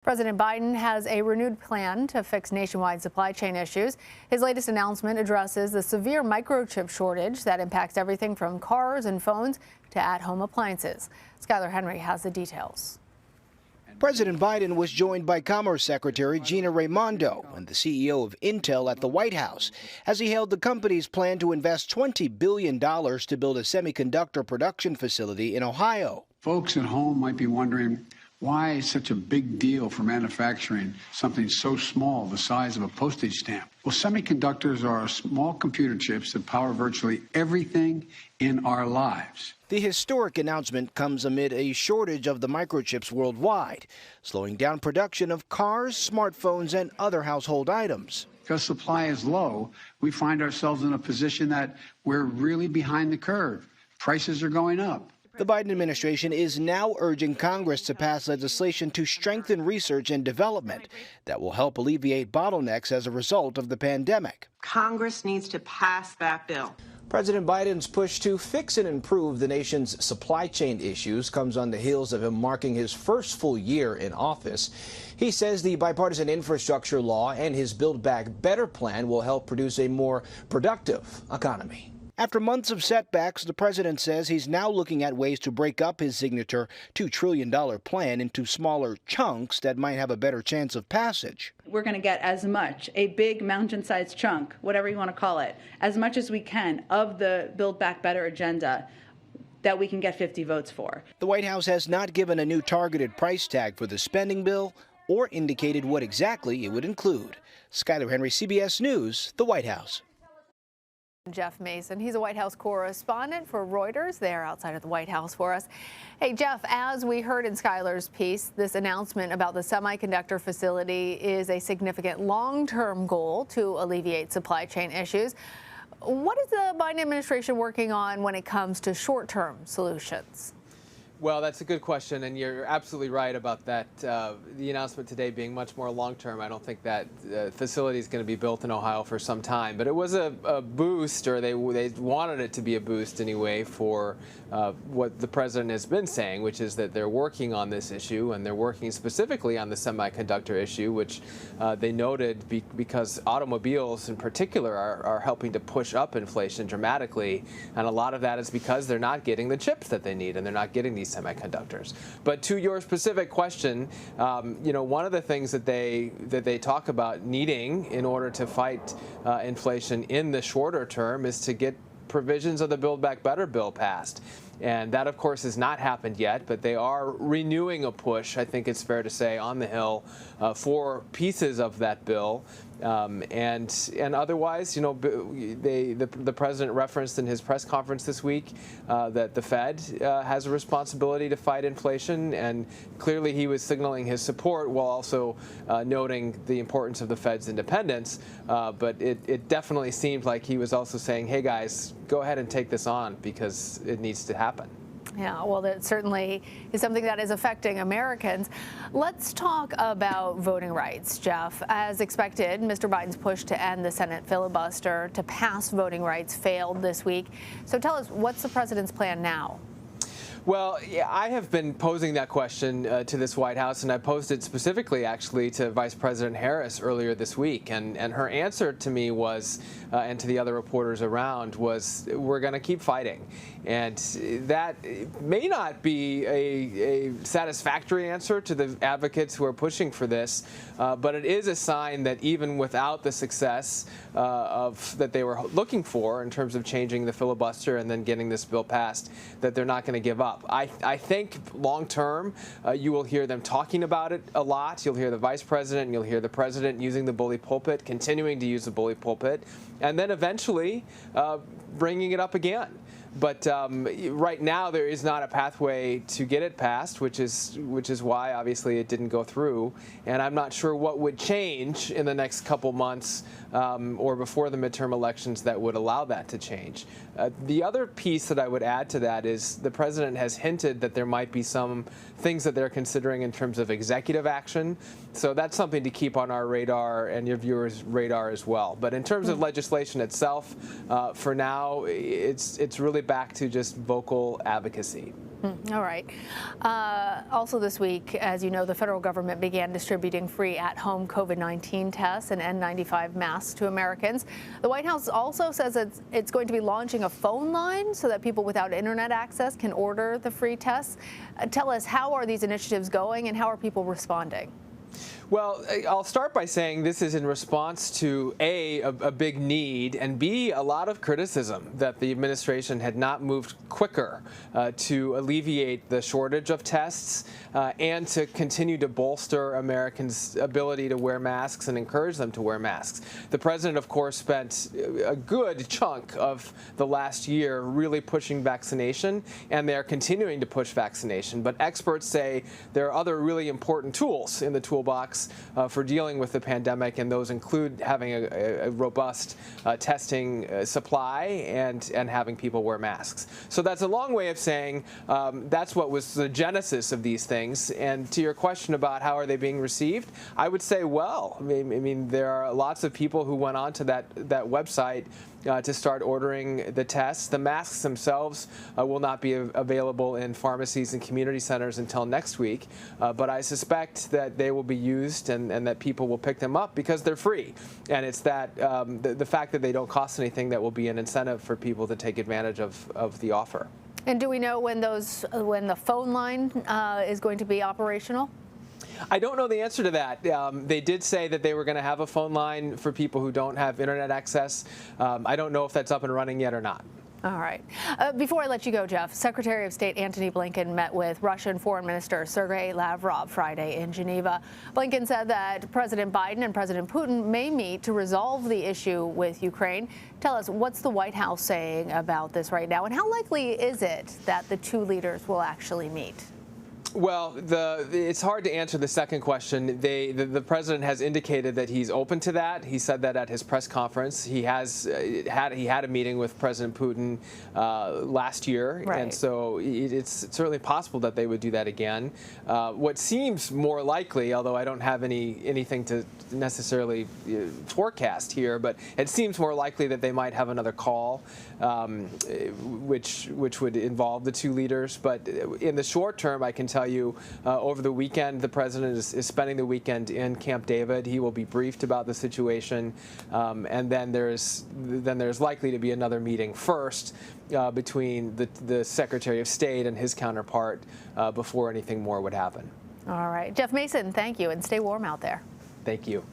President Biden has a renewed plan to fix nationwide supply chain issues. His latest announcement addresses the severe microchip shortage that impacts everything from cars and phones to at-home appliances. Skylar Henry has the details. President Biden was joined by Commerce Secretary Gina Raimondo and the CEO of Intel at the White House as he hailed the company's plan to invest $20 billion to build a semiconductor production facility in Ohio. Folks at home might be wondering, why such a big deal for manufacturing something so small, the size of a postage stamp? Well, semiconductors are small computer chips that power virtually everything in our lives. The historic announcement comes amid a shortage of the microchips worldwide, slowing down production of cars, smartphones, and other household items. Because supply is low, we find ourselves in a position that we're really behind the curve. Prices are going up. The Biden administration is now urging Congress to pass legislation to strengthen research and development that will help alleviate bottlenecks as a result of the pandemic. Congress needs to pass that bill. President Biden's push to fix and improve the nation's supply chain issues comes on the heels of him marking his first full year in office. He says the bipartisan infrastructure law and his Build Back Better plan will help produce a more productive economy. After months of setbacks, the president says he's now looking at ways to break up his signature $2 trillion plan into smaller chunks that might have a better chance of passage. We're going to get as much, a big mountain-sized chunk, whatever you want to call it, as much as we can of the Build Back Better agenda that we can get 50 votes for. The White House has not given a new targeted price tag for the spending bill or indicated what exactly it would include. Skylar Henry, CBS News, the White House. Jeff Mason, he's a White House correspondent for Reuters. They're outside of the White House for us. Hey, Jeff, as we heard in Skylar's piece, this announcement about the semiconductor facility is a significant long-term goal to alleviate supply chain issues. What is the Biden administration working on when it comes to short-term solutions? Well, that's a good question, and you're absolutely right about that. The announcement today being much more long-term. I don't think that facility is going to be built in Ohio for some time, but it was a boost, or they wanted it to be a boost anyway, for what the president has been saying, which is that they're working on this issue, and they're working specifically on the semiconductor issue, which they noted because automobiles in particular are helping to push up inflation dramatically, and a lot of that is because they're not getting the chips that they need, and they're not getting these semiconductors. But to your specific question, one of the things that they talk about needing in order to fight inflation in the shorter term is to get provisions of the Build Back Better bill passed. And that, of course, has not happened yet, but they are renewing a push, I think it's fair to say, on the Hill for pieces of that bill. And otherwise, the president referenced in his press conference this week that the Fed has a responsibility to fight inflation, and clearly he was signaling his support while also noting the importance of the Fed's independence. But it definitely seemed like he was also saying, hey guys, go ahead and take this on because it needs to happen. Yeah, well, that certainly is something that is affecting Americans. Let's talk about voting rights, Jeff. As expected, Mr. Biden's push to end the Senate filibuster to pass voting rights failed this week. So tell us, what's the president's plan now? Well, yeah, I have been posing that question to this White House, and I posed it specifically, actually, to Vice President Harris earlier this week. And her answer to me was, and to the other reporters around, was, we're going to keep fighting. And that may not be a satisfactory answer to the advocates who are pushing for this, but it is a sign that even without the success that they were looking for in terms of changing the filibuster and then getting this bill passed, that they're not going to give up. I think long term, you will hear them talking about it a lot. You'll hear the vice president and you'll hear the president using the bully pulpit, continuing to use the bully pulpit, and then eventually bringing it up again. But right now there is not a pathway to get it passed, which is why obviously it didn't go through. And I'm not sure what would change in the next couple months or before the midterm elections that would allow that to change. The other piece that I would add to that is the president has hinted that there might be some things that they're considering in terms of executive action. So that's something to keep on our radar and your viewers' radar as well. But in terms of legislation itself, for now, it's really it back to just vocal advocacy. All right. Also this week, as you know, the federal government began distributing free at-home COVID-19 tests and N95 masks to Americans. The White House also says it's going to be launching a phone line so that people without internet access can order the free tests. Tell us, how are these initiatives going and how are people responding? Well, I'll start by saying this is in response to a big need, and B, a lot of criticism that the administration had not moved quicker to alleviate the shortage of tests and to continue to bolster Americans' ability to wear masks and encourage them to wear masks. The president, of course, spent a good chunk of the last year really pushing vaccination, and they're continuing to push vaccination. But experts say there are other really important tools in the toolbox for dealing with the pandemic, and those include having a robust testing supply and having people wear masks. So that's a long way of saying that's what was the genesis of these things. And to your question about how are they being received, I would say, well, I mean there are lots of people who went onto that website to start ordering the tests. The masks themselves will not be available in pharmacies and community centers until next week, but I suspect that they will be used and that people will pick them up because they're free. And it's that the fact that they don't cost anything that will be an incentive for people to take advantage of the offer. And do we know when the phone line is going to be operational? I don't know the answer to that. They did say that they were going to have a phone line for people who don't have internet access. I don't know if that's up and running yet or not. All right. Before I let you go, Jeff, Secretary of State Antony Blinken met with Russian Foreign Minister Sergei Lavrov Friday in Geneva. Blinken said that President Biden and President Putin may meet to resolve the issue with Ukraine. Tell us, what's the White House saying about this right now, and how likely is it that the two leaders will actually meet? Well, it's hard to answer the second question. The president has indicated that he's open to that. He said that at his press conference. He had a meeting with President Putin last year, right. And so it's certainly possible that they would do that again. What seems more likely, although I don't have anything to necessarily forecast here, but it seems more likely that they might have another call, which would involve the two leaders. But in the short term, I can tell you, over the weekend, the president is spending the weekend in Camp David. He will be briefed about the situation, and then there's likely to be another meeting first between the Secretary of State and his counterpart before anything more would happen. All right. Jeff Mason, thank you, and stay warm out there. Thank you.